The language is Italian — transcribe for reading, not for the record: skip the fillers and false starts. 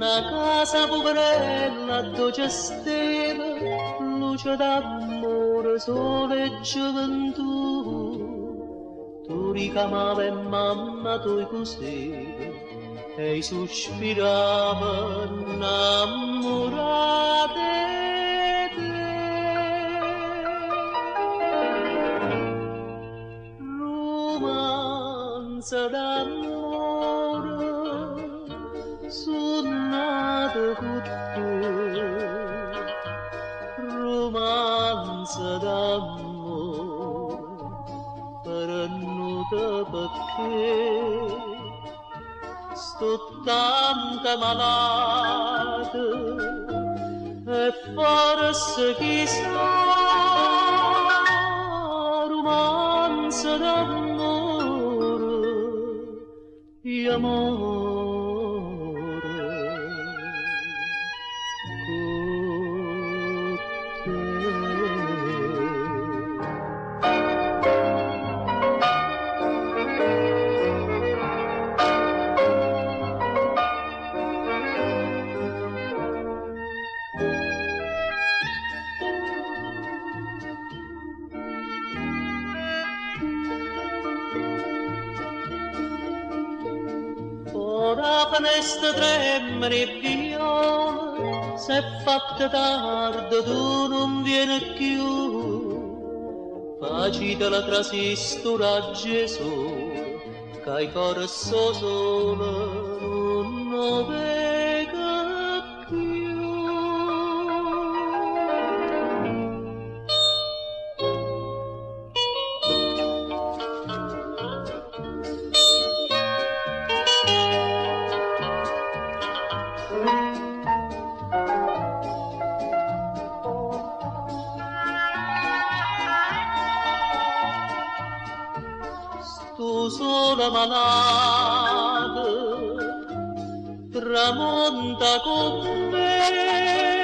una casa poverella dove stava luce d'amore, sole e gioventù. Tu ricamavi e mamma tu così e sospirava innamorate te. Romanza d'amore suonata con te, romanza d'amore pernuta perché sto tanto malata e forse chissà romanza d'amore e amore con te. Ora finestra tremere e viola, se è fatta tardi tu non vieni più. Facita la trasistora a Gesù, che il cuore solo non vega più. Tu sola malata tramonta con me.